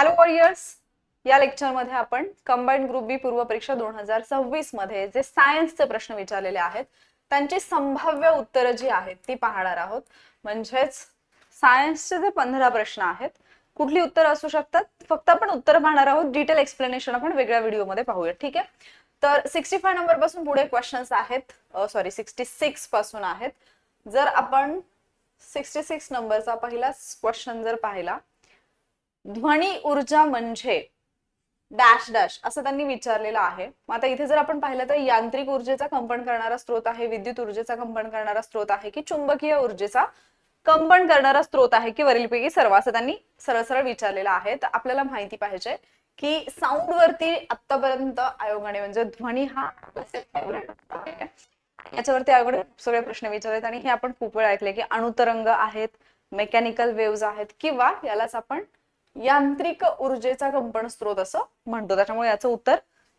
Hello warriors, या लेक्चरमध्ये आपण कंबाइंड ग्रुप बी पूर्व परीक्षा 2026 मध्ये जे सायन्सचे प्रश्न विचारलेले आहेत त्यांची संभाव्य उत्तरं जी आहेत ती पाहणार आहोत. म्हणजेच सायन्सचे जे 15 प्रश्न आहेत, कुठली उत्तरं असू शकतात, फक्त आपण उत्तर पाहणार आहोत. डिटेल एक्सप्लेनेशन आपण वेगळ्या व्हिडिओमध्ये पाहूया. ठीक आहे, तर 65 नंबर पासून पुढे क्वेश्चन्स आहेत, 66 पासून आहेत. जर आपण 66 नंबरचा पहिला क्वेश्चन जर पाहिला, ध्वनी ऊर्जा म्हणजे डॅश डॅश असं त्यांनी विचारलेलं आहे. मग आता इथे जर आपण पाहिलं तर यांत्रिक ऊर्जेचा कंपन करणारा स्रोत आहे, विद्युत ऊर्जेचा कंपन करणारा स्रोत आहे की चुंबकीय ऊर्जेचा कंपन करणारा स्रोत आहे की वरीलपैकी सर्व, असं त्यांनी सरळ सरळ विचारलेलं आहे. तर आपल्याला माहिती पाहिजे की साऊंड वरती आतापर्यंत आयोगाने म्हणजे ध्वनी हा याच्यावरती आयोगाने सगळे प्रश्न विचारलेत आणि हे आपण खूप वेळा ऐकले की अणुतरंग आहेत, मेकॅनिकल वेव्हज आहेत किंवा यालाच आपण यांत्रिक ऊर्जेचा कंपन स्रोत असं म्हणतो. त्याच्यामुळे याचं उत्तर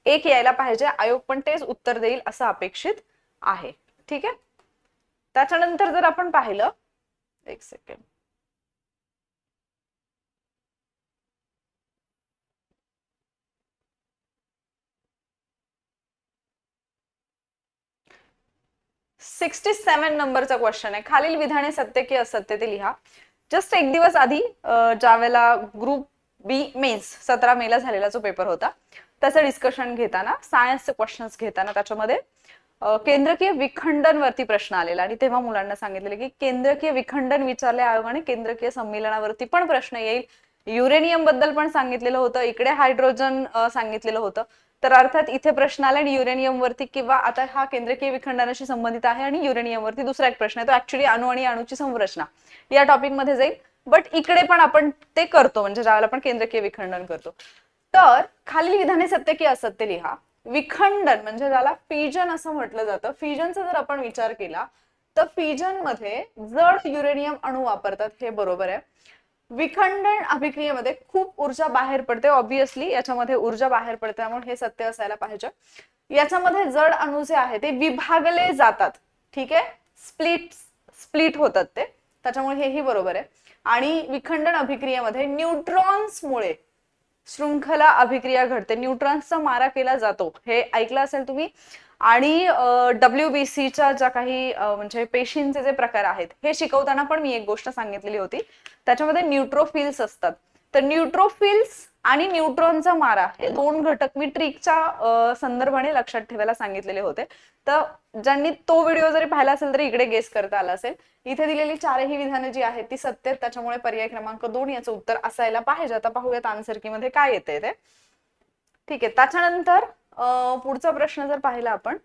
एक यायला पाहिजे. आयोग पण तेच उत्तर देईल असं अपेक्षित आहे. ठीक आहे, त्याच्यानंतर जर आपण पाहिलं, एक सेकंड, सिक्स्टी 67 नंबरचा क्वेश्चन आहे. खालील विधाने सत्य की असत्य ते लिहा. जस्ट एक दिवस आधी ज्यावेळेला ग्रुप बी मेन्स 17 मेला झालेला जो पेपर होता त्याचं डिस्कशन घेताना, सायन्सचे क्वेश्चन्स घेताना त्याच्यामध्ये केंद्रकीय विखंडन वरती प्रश्न आलेला आणि तेव्हा मुलांना सांगितलेलं की केंद्रकीय विखंडन विचारले आयोगाने, केंद्रकीय संमेलनावरती पण प्रश्न येईल. युरेनियम बद्दल पण सांगितलेलं होतं, इकडे हायड्रोजन सांगितलेलं होतं. तर अर्थात इथे प्रश्न आला आणि युरेनियम वरती, किंवा आता हा केंद्रकीय विखंडनाशी संबंधित आहे आणि युरेनियम वरती दुसरा एक प्रश्न आहे तो ऍक्च्युअली अणु आणि अणुची संरचना या टॉपिक मध्ये जाईल. बट इकडे पण आपण ते करतो, म्हणजे ज्यावेळेला आपण केंद्रकीय विखंडन करतो. तर खालील विधाने सत्य की असत्य लिहा. विखंडन म्हणजे ज्याला फिजन असं म्हटलं जातं, फिजनचा जर आपण विचार केला तर फिजन मध्ये जड युरेनियम अणू वापरतात, हे बरोबर आहे. विखंडन अभिक्रियेमध्ये खूप ऊर्जा बाहेर पडते, ऑब्विसली याच्यामध्ये ऊर्जा बाहेर पडते, त्यामुळे हे सत्य असायला पाहिजे. याच्यामध्ये जड अणू जे आहे ते विभागले जातात. ठीक आहे, स्प्लिट होतात ते, त्याच्यामुळे हेही बरोबर आहे. आणि विखंडन अभिक्रियेमध्ये न्यूट्रॉन्समुळे शृंखला अभिक्रिया घडते, न्यूट्रॉन्सचा मारा केला जातो, हे ऐकलं असेल तुम्ही. आणि WBCच्या ज्या काही म्हणजे पेशींचे जे प्रकार आहेत हे शिकवताना पण मी एक गोष्ट सांगितलेली होती, त्याच्यामध्ये न्यूट्रोफिल्स असतात. तर न्यूट्रोफिल्स आणि न्यूट्रॉनचा मारा हे दोन घटक मी ट्रिकच्या संदर्भाने लक्षात ठेवायला सांगितलेले होते. तर ज्यांनी तो व्हिडिओ जरी पाहिला असेल तरी इकडे गेस करता आला असेल. इथे दिलेली चारही विधाने जी आहेत ती सत्य आहेत, त्याच्यामुळे पर्याय क्रमांक 2 याचं उत्तर असायला पाहिजे. आता पाहूयात आन्सर की मध्ये काय येते ते. ठीक आहे, त्याच्यानंतर पुढचा प्रश्न जर पाहिला आपण,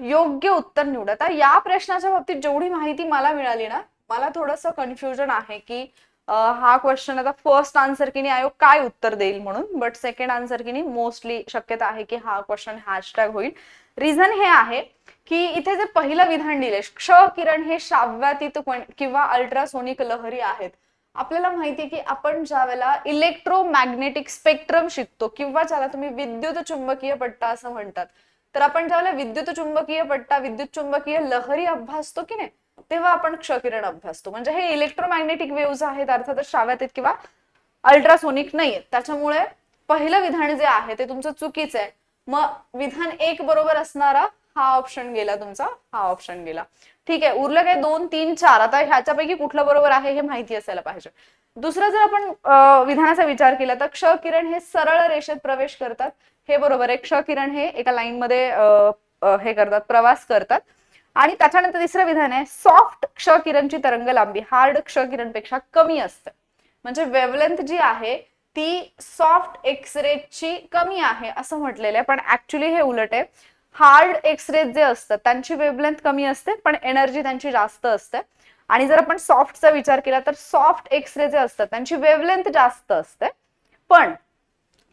योग्य उत्तर निवडा. तर या प्रश्नाच्या बाबतीत जेवढी माहिती मला मिळाली ना, मला थोडंसं कन्फ्युजन आहे की हा क्वेश्चन आता फर्स्ट आन्सर की आयोग काय उत्तर देईल म्हणून, बट सेकंड आन्सर की मोस्टली शक्यता आहे की हा क्वेश्चन हॅशटॅग होईल. रिझन हे आहे की इथे जे पहिलं विधान दिले, क्ष किरण हे श्राव्यातीत किंवा अल्ट्रासोनिक लहरी आहेत. आपल्याला माहिती की आपण ज्यावेळेला इलेक्ट्रोमॅग्नेटिक स्पेक्ट्रम शिकतो किंवा ज्याला तुम्ही विद्युत चुंबकीय पट्टा असं म्हणतात, तर आपण ज्यावेळेला विद्युत चुंबकीय पट्टा, विद्युत चुंबकीय लहरी अभ्यासतो की नाही, तेव्हा आपण क्षकिरण अभ्यासतो. म्हणजे हे इलेक्ट्रोमॅग्नेटिक वेव्हज आहेत, अर्थातच श्राव्यातीत किंवा अल्ट्रासोनिक नाहीये. त्याच्यामुळे पहिलं विधान जे आहे ते तुमचं चुकीचं आहे. मग विधान 1 बरोबर असणारा हा ऑप्शन गेला तुमचा, हा ऑप्शन गेला. ठीक आहे, उरलं काय 2, 3, 4. आता ह्याच्यापैकी कुठलं बरोबर आहे हे माहिती असायला पाहिजे. दुसरं जर आपण विधानाचा विचार केला तर क्ष किरण हे सरळ रेषेत प्रवेश करतात, हे बरोबर आहे. क्ष किरण हे एका लाईन मध्ये हे करतात, प्रवास करतात. आणि त्याच्यानंतर तिसरं विधान आहे, सॉफ्ट क्ष किरणची तरंग लांबी हार्ड क्ष किरणपेक्षा कमी असते. म्हणजे वेव्हलेंथ जी आहे ती सॉफ्ट एक्सरेची कमी आहे असं म्हटलेलं आहे, पण ऍक्च्युली हे उलट आहे. हार्ड एक्सरे जे असतात त्यांची वेव्हलेंथ कमी असते पण एनर्जी त्यांची जास्त असते. आणि जर आपण सॉफ्टचा विचार केला तर सॉफ्ट एक्सरे जे असतात त्यांची वेव्हलेंथ जास्त असते पण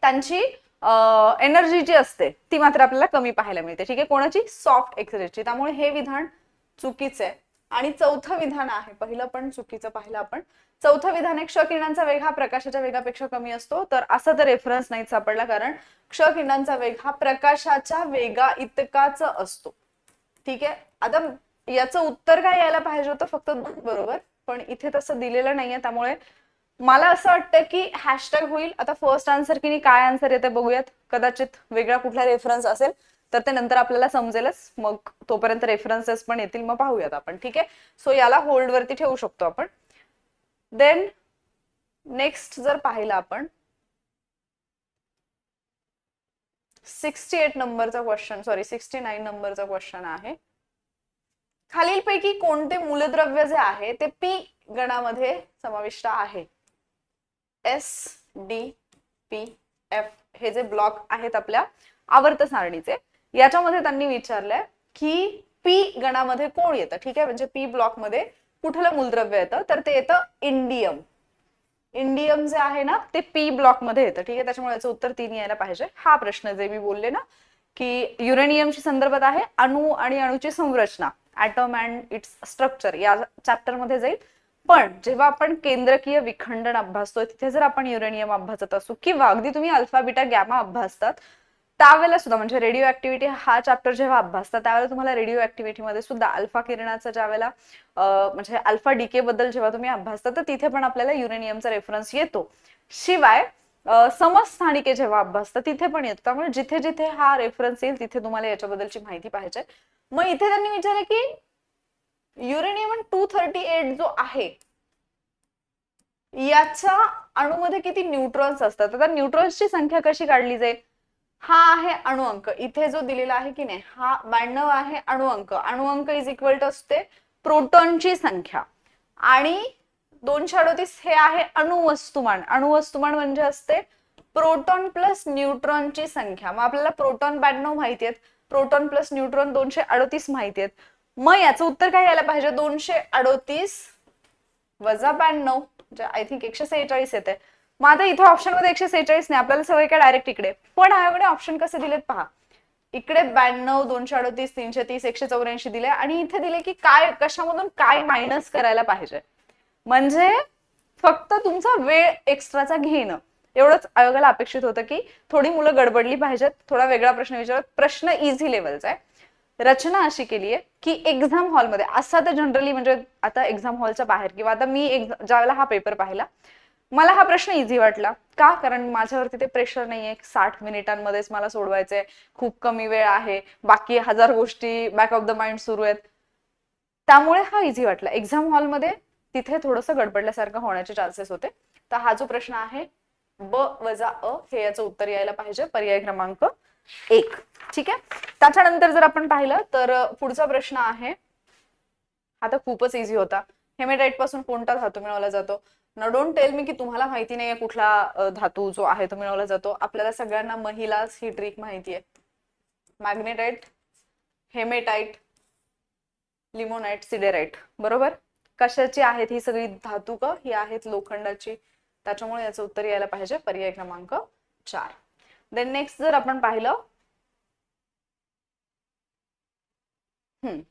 त्यांची एनर्जी जी असते ती मात्र आपल्याला कमी पाहायला मिळते. ठीक आहे, कोणाची? सॉफ्ट एक्सरेची. त्यामुळे हे विधान चुकीचं आहे. आणि चौथं विधान आहे, पहिलं पण चुकीचं पाहिलं आपण. चौथं विधान आहे, क्ष किरणांचा वेग हा प्रकाशाच्या वेगापेक्षा कमी असतो. तर असं तर रेफरन्स नाही सापडला, कारण क्ष किरणांचा वेग हा प्रकाशाच्या वेगा इतकाच असतो. ठीक आहे, आता याचं उत्तर काय यायला पाहिजे होतं, फक्त 2 बरोबर, पण इथे तसं दिलेलं नाहीये, त्यामुळे मला असं वाटतं की हॅशटॅग होईल. आता फर्स्ट आन्सर की काय आन्सर येते बघूयात. कदाचित वेगळा कुठला रेफरन्स असेल तर ते नंतर आपल्याला समजेलच, मग तोपर्यंत रेफरन्सेस पण येतील, मग पाहूयात आपण. ठीक आहे, सो याला होल्ड वरती ठेवू शकतो आपण. देन नेक्स्ट जर पाहिलं आपण 68 नंबरचा क्वेश्चन, सॉरी 69 नंबरचा क्वेश्चन आहे. खालीलपैकी कोणते मूलद्रव्य जे आहे ते पी गणामध्ये समाविष्ट आहे? एस, डी, पी, एफ हे जे ब्लॉक आहेत आपल्या आवर्त सारणीचे, याच्यामध्ये त्यांनी विचारलंय की पी गणामध्ये कोण येतं. ठीक आहे, म्हणजे पी ब्लॉक मध्ये कुठलं मूलद्रव्य येतं, तर ते येतं इंडियम. इंडियम जे आहे ना ते पी ब्लॉक मध्ये येतं. ठीक आहे, त्याच्यामुळे याचं उत्तर 3 यायला पाहिजे. हा प्रश्न जे मी बोलले ना की युरेनियमशी संदर्भात आहे, अणू आणि अणूची संरचना, ऍटम अँड इट्स स्ट्रक्चर या चॅप्टर मध्ये जाईल. पण जेव्हा आपण केंद्रकीय विखंडन अभ्यासतोय तिथे जर आपण युरेनियम अभ्यासत असू किंवा अगदी तुम्ही अल्फा बीटा गॅमा अभ्यासतात त्यावेळेला सुद्धा, म्हणजे रेडिओ ऍक्टिव्हिटी हा चॅप्टर जेव्हा अभ्यासतात त्यावेळेला तुम्हाला रेडिओ ऍक्टिव्हिटी मध्ये सुद्धा अल्फा किरणाचा ज्यावेळेला म्हणजे अल्फा डीके बद्दल जेव्हा तुम्ही अभ्यासता तर तिथे पण आपल्याला युरेनियमचा रेफरन्स येतो. शिवाय समस्थानिके जेव्हा अभ्यासतात तिथे पण येतो. त्यामुळे जिथे जिथे हा रेफरन्स येईल तिथे तुम्हाला याच्याबद्दलची माहिती पाहिजे. मग इथे त्यांनी विचारलं की युरेनियम 238 जो आहे याच्या अणूमध्ये किती न्यूट्रॉन्स असतात. आता न्यूट्रॉन्सची संख्या कशी काढली जाईल? हा आहे अणुअंक, इथे जो दिलेला आहे की नाही हा 92 आहे अणुअंक. अणुअंक इज इक्वल टू असते प्रोटॉनची संख्या आणि 238 हे आहे अणुवस्तुमान. अणुवस्तुमान म्हणजे असते प्रोटॉन प्लस न्यूट्रॉनची संख्या. मग आपल्याला प्रोटॉन 92 माहिती आहेत, प्रोटॉन प्लस न्यूट्रॉन 238 माहिती आहेत. मग याचं उत्तर काय यायला पाहिजे? 238 वजा 92 म्हणजे आय थिंक 146 येते. मग आता इथे ऑप्शन मध्ये 146 नाही, आपल्याला सवय काय डायरेक्ट इकडे. पण ह्याकडे ऑप्शन कसे दिलेत पहा. इकडे 92, 238, 330, 184 दिले आणि इथे दिले की काय कशामधून काय मायनस करायला पाहिजे. म्हणजे फक्त तुमचा वेळ एक्स्ट्राचा घेणं एवढंच आयोगाला अपेक्षित होतं की थोडी मुलं गडबडली पाहिजेत, थोडा वेगळा प्रश्न विचारत. प्रश्न इझी लेवलचा आहे. रचना अशी केली आहे की एक्झाम हॉलमध्ये असा तर जनरली म्हणजे आता एक्झाम हॉलच्या बाहेर किंवा आता मी ज्यावेळेला हा पेपर पाहिला मला हा प्रश्न इझी वाटला. का? कारण माझ्यावरती ते प्रेशर नाहीये, 60 मिनिटांमध्येच मला सोडवायचंय, खूप कमी वेळ आहे, बाकी 1000 गोष्टी बॅक ऑफ द माइंड सुरू आहेत, त्यामुळे हा इझी वाटला. एक्झाम हॉलमध्ये तिथे थोडंसं गडबडल्यासारखं होण्याचे चान्सेस होते. तर हा जो प्रश्न आहे ब वजा अ हे याचं उत्तर यायला पाहिजे, पर्याय क्रमांक 1. ठीक आहे, त्याच्यानंतर जर आपण पाहिलं तर पुढचा प्रश्न आहे, हा तर खूपच इझी होता. हेमेटाइट पासून कोणता धातू मिळवला जातो? ना डोंट टेल मी की तुम्हाला माहिती नाहीये कुठला धातू जो आहे तो मिळवला जातो. आपल्याला सगळ्यांना महिलाच ही ट्रिक माहिती आहे. मॅग्नेटाइट, हेमेटाइट, लिमोनाइट, सिडेराइट. बरोबर. कशाची आहेत ही सगळी धातू? का ही आहेत लोखंडाची. त्याच्यामुळे याचं उत्तर यायला पाहिजे पर्याय क्रमांक 4. देन नेक्स्ट जर आपण पाहिलं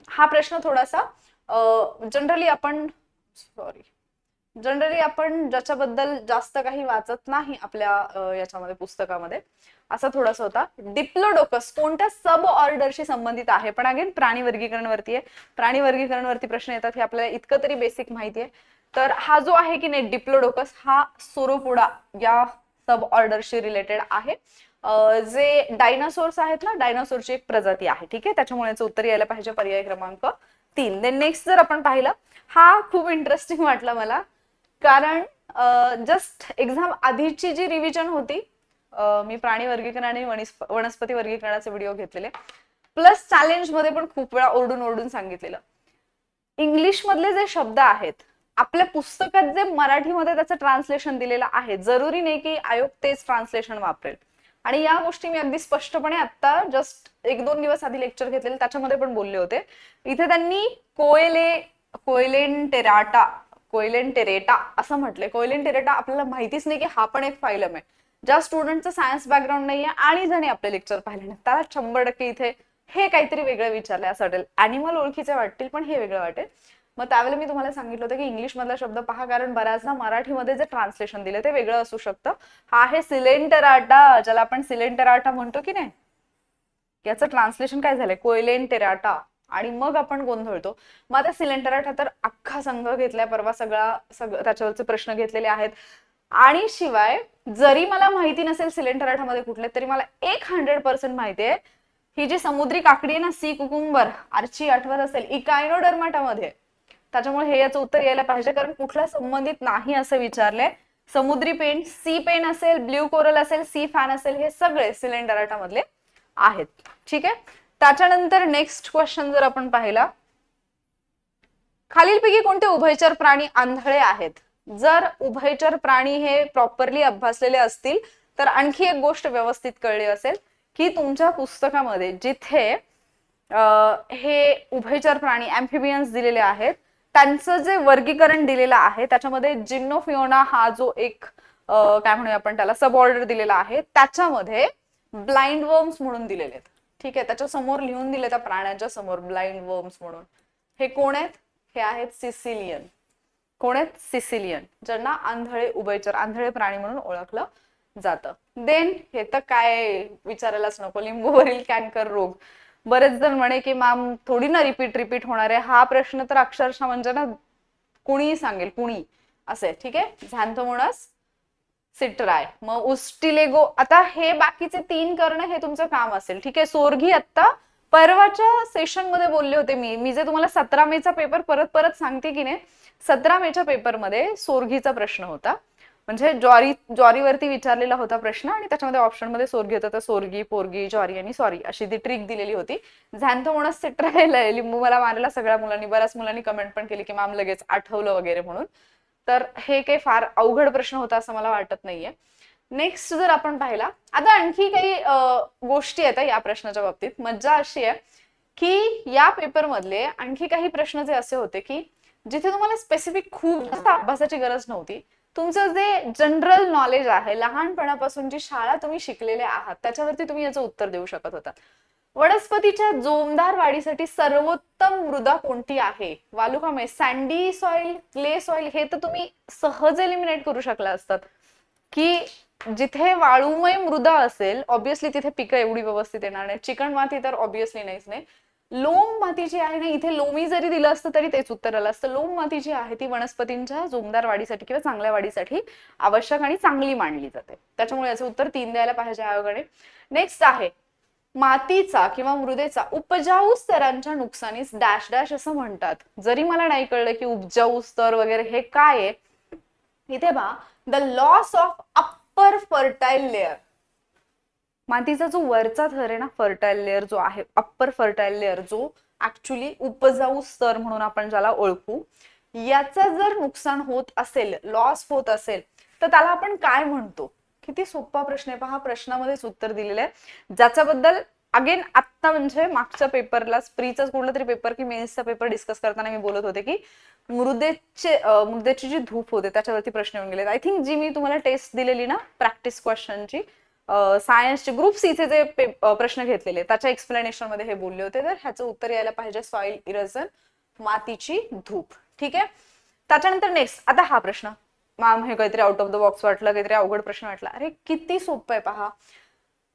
हा प्रश्न थोडासा जनरली आपण ज्याच्याबद्दल जास्त काही वाचत नाही आपल्या याच्यामध्ये पुस्तकामध्ये, असा थोडासा होता. डिप्लोडोकस कोणत्या सब ऑर्डरशी संबंधित आहे? पण अगेन प्राणी वर्गीकरण वरती आहे. प्राणी वर्गीकरण वरती प्रश्न येतात हे आपल्याला इतकं तरी बेसिक माहिती आहे. तर हा जो आहे की नाही डिप्लोडोकस हा सोरोपोडा या सब ऑर्डरशी रिलेटेड आहे. जे डायनासोर्स आहेत ना, डायनासोरची एक प्रजाती आहे. ठीक आहे, त्याच्यामुळे याचं उत्तर यायला पाहिजे पर्याय क्रमांक 3. देन नेक्स्ट जर आपण पाहिलं, हा खूप इंटरेस्टिंग वाटला मला, कारण जस्ट एक्झाम आधीची जी रिव्हिजन होती, मी प्राणी वर्गीकरण आणि वनस्पती वर्गीकरणाचे व्हिडिओ घेतलेले, प्लस चॅलेंज मध्ये पण खूप वेळा ओरडून ओरडून सांगितलेलं. इंग्लिश मधले जे शब्द आहेत आपल्या पुस्तकात जे मराठीमध्ये त्याचं ट्रान्सलेशन दिलेलं आहे, जरुरी नाही की आयोग तेच ट्रान्सलेशन वापरेल. आणि या गोष्टी मी अगदी स्पष्टपणे आता जस्ट 1-2 दिवस आधी लेक्चर घेतलेले त्याच्यामध्ये पण बोलले होते. इथे त्यांनी कोएलेंटेरेटा असं म्हटलंय. कोएलेंटेरेटा आपल्याला माहितीच नाही की हा पण एक फायलम आहे. ज्या स्टुडंटचं सायन्स बॅकग्राऊंड नाहीये आणि ज्याने आपले लेक्चर पाहिले नाही त्याला 100% इथे हे काहीतरी वेगळं विचारलंय असं वाटेल. अॅनिमल ओळखीचे वाटतील पण हे वेगळं वाटेल. मग त्यावेळेला मी तुम्हाला सांगितलं होतं की इंग्लिश मधला शब्द पहा, कारण बऱ्याचदा मराठीमध्ये जे ट्रान्सलेशन दिले ते वेगळं असू शकतं. हा आहे सिलेंटेराटा, ज्याला आपण सिलेंटेराटा म्हणतो की नाही, याचं ट्रान्सलेशन काय झालंय? कोएलेंटेराटा. आणि मग आपण गोंधळतो. मग आता सिलेंडर तर अख्खा संघ घेतलाय, परवा सगळं त्याच्यावरचे प्रश्न घेतलेले आहेत. आणि शिवाय जरी मला माहिती नसेल सिलेंडर मध्ये कुठले, तरी मला 100% माहिती आहे ही जी समुद्री काकडी आहे ना, सी कुकुंबर, आर्ची आठवत असेल, इकायनोडर्माटामध्ये. त्याच्यामुळे हे याचं उत्तर यायला पाहिजे, कारण कुठल्या संबंधित नाही असं विचारलंय. समुद्री पेन, सी पेन असेल, ब्ल्यू कोरल असेल, सी फॅन असेल, हे सगळे सिलेंडराटा मधले आहेत. ठीक आहे. त्याच्यानंतर नेक्स्ट क्वेश्चन जर आपण पाहिला, खालीलपैकी कोणते उभयचर प्राणी आंधळे आहेत? जर उभयचर प्राणी हे प्रॉपरली अभ्यासलेले असतील तर आणखी एक गोष्ट व्यवस्थित कळली असेल की तुमच्या पुस्तकामध्ये जिथे हे उभयचर प्राणी अॅम्फिबियन्स दिलेले आहेत त्यांचं जे वर्गीकरण दिलेलं आहे त्याच्यामध्ये जिम्नोफिओना हा जो एक काय म्हणूया आपण त्याला सब ऑर्डर दिलेला आहे, त्याच्यामध्ये ब्लाइंड वर्म्स म्हणून दिलेले आहेत. ठीक आहे. त्याच्या समोर लिहून दिले त्या प्राण्यांच्या समोर ब्लाइंड वर्म्स म्हणून. हे कोण आहेत? हे आहेत सिसिलियन. कोण आहेत? सिसिलियन, ज्यांना आंधळे उभयचर, आंधळे प्राणी म्हणून ओळखलं जातं. देन हे तर काय विचारायलाच नको, लिंबूवरील कॅन्कर रोग. बरेच जण म्हणे की मॅम थोडी ना रिपीट होणार आहे. हा प्रश्न तर अक्षरशः म्हणजे ना कुणीही सांगेल, कुणी असे. ठीक आहे. झॅन्थोमोनास सिट्राय, मग उस्टिलेगो. आता हे बाकीचे 3 करणं हे तुमचं काम असेल. ठीक आहे. सोरघी आता परवाच्या सेशन मध्ये बोलले होते मी जे तुम्हाला 17 मेचा पेपर परत सांगते की नाही, 17 मेच्या पेपरमध्ये सोरघीचा प्रश्न होता. म्हणजे ज्वारीवरती विचारलेला होता प्रश्न आणि त्याच्यामध्ये ऑप्शन मध्ये सोरघी होतं. तर सोरगी, पोरगी, ज्वारी आणि सॉरी अशी ती ट्रिक दिलेली होती. झॅन्थोमोनास सिट्रायला लिंबू मला मारलेला सगळ्या मुलांनी, बऱ्याच मुलांनी कमेंट पण केली की मॅम लगेच आठवलं वगैरे म्हणून. तर हे काही फार अवघड प्रश्न होता असं मला वाटत नाहीये. नेक्स्ट जर आपण पाहिला, आता आणखी काही गोष्टी आहेत या प्रश्नाच्या बाबतीत. मज्जा अशी आहे की या पेपर मधले आणखी काही प्रश्न जे असे होते की जिथे तुम्हाला स्पेसिफिक खूप जास्त अभ्यासाची गरज नव्हती, तुमचं जे जनरल नॉलेज आहे, लहानपणापासून जी शाळा तुम्ही शिकलेले आहात त्याच्यावरती तुम्ही याचं उत्तर देऊ शकत होता. वनस्पतीच्या जोमदार वाढीसाठी सर्वोत्तम मृदा कोणती आहे? वालुकामय, सँडी सॉइल, क्ले सॉइल, हे तर तुम्ही सहज एलिमिनेट करू शकला असतात. की जिथे वाळूमय मृदा असेल ऑब्विसली तिथे पिकं एवढी व्यवस्थित येणार नाही. चिकण माती तर ऑब्विसली नाहीच नाही. लोम माती जी आहे ना, इथे लोमी जरी दिलं असतं तरी तेच उत्तर आलं असतं. लोम माती जी आहे ती वनस्पतींच्या जोमदार वाढीसाठी किंवा चांगल्या वाढीसाठी आवश्यक आणि चांगली मानली जाते. त्याच्यामुळे याचं उत्तर 3 द्यायला पाहिजे आयोगाने. नेक्स्ट आहे मातीचा किंवा मृदेचा उपजाऊ स्तरांच्या नुकसानीस डॅश डॅश असं म्हणतात. जरी मला नाही कळलं की उपजाऊ स्तर वगैरे हे काय आहे, इथे पहा, the loss of upper fertile layer. मातीचा जो वरचा थर आहे ना, फर्टाईल लेअर जो आहे, अप्पर फर्टाईल लेअर, जो ऍक्च्युली उपजाऊ स्तर म्हणून आपण ज्याला ओळखू, याचं जर नुकसान होत असेल, लॉस होत असेल, तर त्याला आपण काय म्हणतो? किती सोपा प्रश्न आहे पहा, प्रश्नामध्येच उत्तर दिलेलं आहे. ज्याच्याबद्दल अगेन आत्ता म्हणजे मागच्या पेपरला, प्रीचा कुठला तरी पेपर की मेन्सचा पेपर डिस्कस करताना मी बोलत होते की मृदेची जी धूप होते त्याच्यावरती प्रश्न येऊन गेले. आय थिंक जी मी तुम्हाला टेस्ट दिलेली ना प्रॅक्टिस क्वेश्चनची, सायन्सचे ग्रुप सीचे जे प्रश्न घेतलेले त्याच्या एक्सप्लेनेशन मध्ये हे बोलले होते. तर ह्याचं उत्तर यायला पाहिजे सॉइल इरोजन, मातीची धूप. ठीक आहे. त्याच्यानंतर नेक्स्ट, आता हा प्रश्न मॅम हे काहीतरी आउट ऑफ द बॉक्स वाटलं, काहीतरी अवघड प्रश्न वाटला. अरे किती सोपं आहे पहा,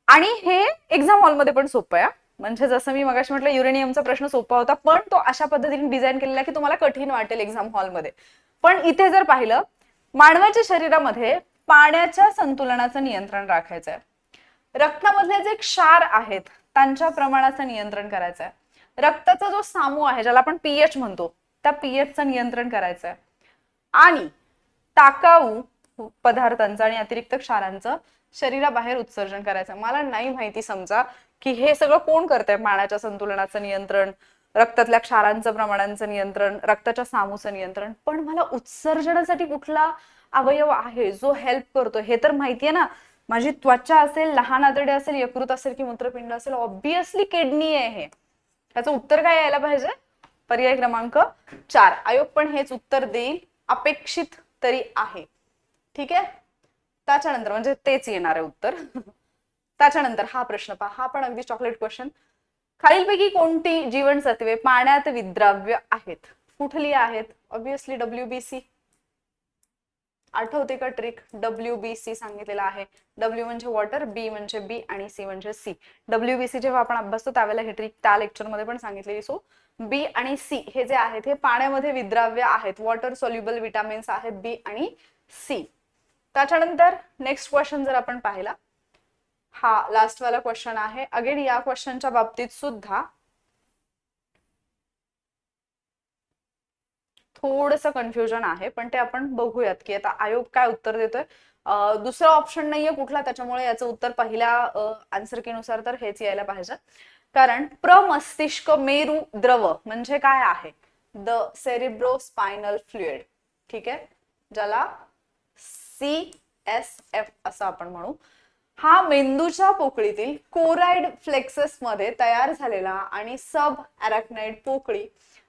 आणि हे एक्झाम हॉलमध्ये पण सोपं आहे. म्हणजे जसं मी मगाशी म्हटलं युरेनियमचा प्रश्न सोपा होता, पण तो अशा पद्धतीने डिझाईन केलेला की तुम्हाला कठीण वाटेल एक्झाम हॉलमध्ये. पण इथे जर पाहिलं, मानवाच्या शरीरामध्ये पाण्याच्या संतुलनाचं नियंत्रण राखायचं आहे. रक्तामधले जे क्षार आहेत त्यांच्या प्रमाणाचं नियंत्रण करायचं आहे. रक्ताचा जो सामू आहे ज्याला आपण पीएच म्हणतो, त्या पीएचचं नियंत्रण करायचं आहे. आणि टाकाऊ पदार्थांचं आणि अतिरिक्त क्षारांचं शरीराबाहेर उत्सर्जन करायचं. मला नाही माहिती समजा की हे सगळं कोण करतंय, पाण्याच्या संतुलनाचं नियंत्रण, रक्तातल्या क्षारांचं प्रमाणांचं नियंत्रण, रक्ताच्या सामूचं नियंत्रण, पण मला उत्सर्जनासाठी कुठला अवयव आहे जो हेल्प करतो हे तर माहितीये ना. माझी त्वचा असेल, लहान आतडे असेल, यकृत असेल की मूत्रपिंड असेल, ऑब्विसली किडनी आहे. हे त्याचं उत्तर काय यायला पाहिजे? पर्याय क्रमांक 4. आयोग पण हेच उत्तर देईल अपेक्षित तरी आहे. ठीक आहे. त्याच्यानंतर म्हणजे तेच येणार आहे उत्तर. त्याच्यानंतर हा प्रश्न पहा, हा पण अगदी चॉकलेट क्वेश्चन. खालीलपैकी कोणती जीवनसत्वे पाण्यात विद्राव्य आहेत? कुठली आहेत? Obviously WBC. आठवते का ट्रिक? WBC सांगितलेला आहे. W म्हणजे वॉटर, B म्हणजे बी आणि C म्हणजे सी. WBC जेव्हा आपण अभ्यासतो त्यावेळेला ही ट्रिक त्या लेक्चरमध्ये पण सांगितलेली. सो बी आणि सी हे जे आहेत हे पाण्यामध्ये विद्राव्य आहेत, वॉटर सोल्युबल विटामिन्स आहेत बी आणि सी. त्याच्यानंतर नेक्स्ट क्वेश्चन जर आपण पाहिला, हा लास्ट वाला क्वेश्चन आहे. अगेन या क्वेश्चनच्या बाबतीत सुद्धा थोडंसं कन्फ्युजन आहे, पण ते आपण बघूयात की आता आयोग काय उत्तर देतोय. दुसरा ऑप्शन नाहीये कुठला, त्याच्यामुळे याचं उत्तर पहिल्या आन्सर की नुसार तर हेच यायला पाहिजे. कारण प्रमस्तिष्क मेरू द्रव म्हणजे काय आहे? The cerebrospinal fluid. ठीक आहे, ज्याला CSF असं आपण म्हणू. हा मेंदूच्या पोकळीतील कोराइड फ्लेक्सस मध्ये तयार झालेला आणि सब अरॅक्नाइड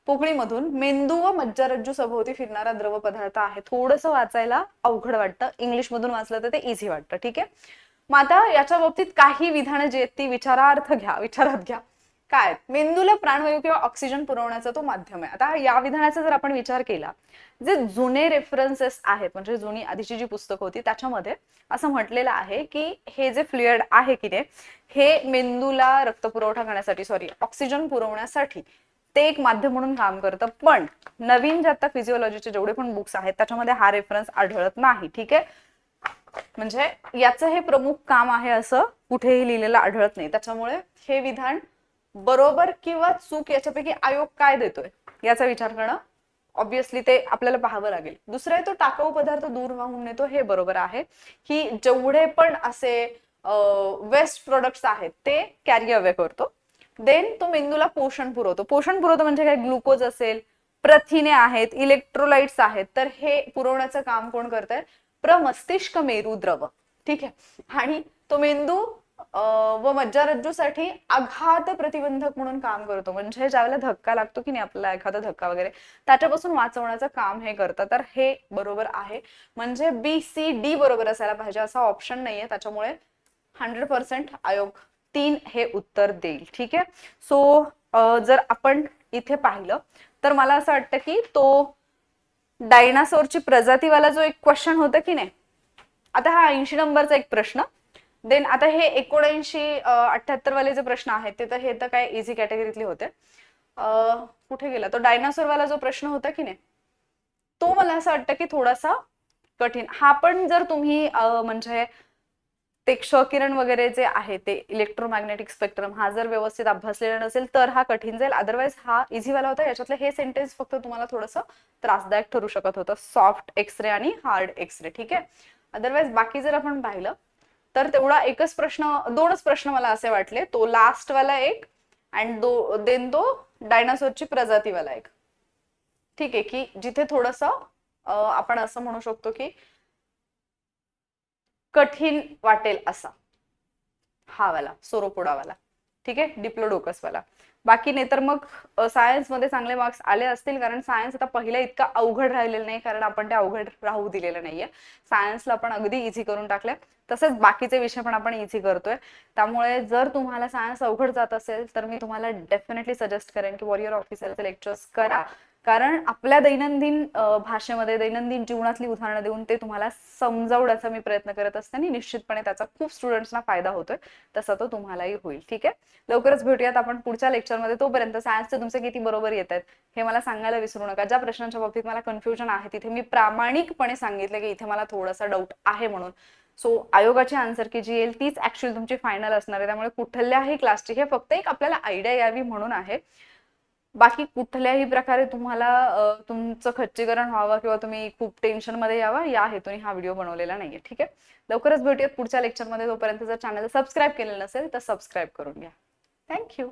पोकळीमधून मेंदू व मज्जारज्जू सभोवती फिरणारा द्रव पदार्थ आहे. थोडंसं वाचायला अवघड वाटतं, इंग्लिश मधून वाचलं तर ते इझी वाटतं. ठीक आहे, मग आता याच्या बाबतीत काही विधानं जी आहेत ती विचारात घ्या. काय? मेंदूला प्राणवायू किंवा ऑक्सिजन पुरवण्याचा तो माध्यम आहे. आता या विधानाचा जर आपण विचार केला, जे जुने रेफरन्सेस आहेत म्हणजे जुनी आधीची जी पुस्तकं होती त्याच्यामध्ये असं म्हटलेलं आहे की हे जे फ्लुइड आहे की नाही, हे मेंदूला रक्तपुरवठा करण्यासाठी ऑक्सिजन पुरवण्यासाठी ते एक माध्यम म्हणून काम करतं. पण नवीन जे आता फिजिओलॉजीचे जेवढे पण बुक्स आहेत त्याच्यामध्ये हा रेफरन्स आढळत नाही. ठीक आहे, म्हणजे याचं हे प्रमुख काम आहे असं कुठेही लिहिलेलं आढळत नाही. त्याच्यामुळे हे विधान बरोबर किंवा चूक याच्यापैकी आयोग काय देतोय याचा विचार करणं ऑब्विसली ते आपल्याला पाहावं लागेल. दुसरा आहे तो टाकाऊ पदार्थ दूर वाहून नेतो, हे बरोबर आहे की जेवढे पण असे वेस्ट प्रोडक्ट्स आहेत ते कॅरी अवे करतो. देन तो मेंदूला पोषण पुरवतो म्हणजे काय? ग्लुकोज असेल, प्रथिने आहेत, इलेक्ट्रोलाइट्स आहेत, तर हे पुरवण्याचं काम कोण करतंय? प्रमस्तिष्क मेरू द्रव. ठीक आहे, आणि तो मेंदू व मज्जारज्जूसाठी आघात प्रतिबंधक म्हणून काम करतो. म्हणजे ज्यावेळेला धक्का लागतो की नाही आपल्याला, एखादा धक्का वगैरे, त्याच्यापासून वाचवण्याचं काम हे करतं. तर हे बरोबर आहे. म्हणजे BCD बरोबर असायला पाहिजे, असा ऑप्शन नाहीये. त्याच्यामुळे 100% आयोग 3 हे उत्तर देईल. ठीक आहे, सो जर आपण इथे पाहिलं तर मला असं वाटतं की तो डायनासोरची प्रजातीवाला जो एक क्वेश्चन होता की नाही, आता हा 80 नंबरचा एक प्रश्न. देन आता हे 79-78 वाले जे प्रश्न आहेत ते तर हे तर काय इझी कॅटेगरीतले होते. कुठे गेला तो डायनासोर वाला जो प्रश्न होता की नाही, तो मला असं वाटतं की थोडासा कठीण. हा पण जर तुम्ही म्हणजे ते क्ष किरण वगैरे जे आहे ते इलेक्ट्रोमॅग्नेटिक स्पेक्ट्रम हा जर व्यवस्थित अभ्यासलेला नसेल तर हा कठीण जाईल. अदरवाईज हा इझी वाला होता. याच्यातलं हे सेंटेन्स फक्त तुम्हाला थोडंसं त्रासदायक ठरू शकत होतं, सॉफ्ट एक्सरे आणि हार्ड एक्सरे. ठीक आहे, अदरवाईज बाकी जर आपण पाहिलं तर तेवढा एकच प्रश्न, दोनच प्रश्न मला असे वाटले, तो लास्ट वाला एक अँड देन तो डायनासोरची प्रजातीवाला एक. ठीक आहे, की जिथे थोडस आपण असं म्हणू शकतो की कठीण वाटेल असा हा वाला सोरोपोडा वाला. ठीक आहे, डिप्लोडोकस वाला. बाकी नाही तर मग सायन्स मध्ये चांगले मार्क्स आले असतील, कारण सायन्स आता पहिला इतका अवघड राहिलेला नाही, कारण आपण ते अवघड राहू दिलेलं नाहीये. सायन्सला आपण अगदी इझी करून टाकलंय, तसेच बाकीचे विषय पण आपण इझी करतोय. त्यामुळे जर तुम्हाला सायन्स अवघड जात असेल तर मी तुम्हाला डेफिनेटली सजेस्ट करेन की वॉरियर ऑफिसरचे लेक्चर्स करा. कारण आपल्या दैनंदिन भाषेमध्ये दैनंदिन जीवनातली उदाहरणं देऊन ते तुम्हाला समजावण्याचा मी प्रयत्न करत असते आणि निश्चितपणे त्याचा खूप स्टुडंट्सना फायदा होतोय, तसा तो तुम्हालाही होईल. ठीक आहे, लवकरच भेटूयात आपण पुढच्या लेक्चरमध्ये. तोपर्यंत सायन्सचे तुमचे किती बरोबर येत आहेत हे मला सांगायला विसरू नका. ज्या प्रश्नांच्या बाबतीत मला कन्फ्युजन आहे तिथे मी प्रामाणिकपणे सांगितलं की इथे मला थोडासा डाऊट आहे म्हणून. सो आयोगाची आन्सर की जी येईल तीच ऍक्च्युअली तुमची फायनल असणार आहे. त्यामुळे कुठल्याही क्लासची हे फक्त एक आपल्याला आयडिया यावी म्हणून आहे. बाकी कुठल्याही प्रकारे तुम्हाला तुमचं खच्चीकरण व्हावं किंवा तुम्ही खूप टेन्शन मध्ये यावं या हेतूने हा व्हिडिओ बनवलेला नाहीये. ठीक आहे, लवकरच भेटूयात पुढच्या लेक्चरमध्ये. तोपर्यंत जर चॅनल सबस्क्राईब केलेलं नसेल तर सबस्क्राईब करून घ्या. थँक्यू.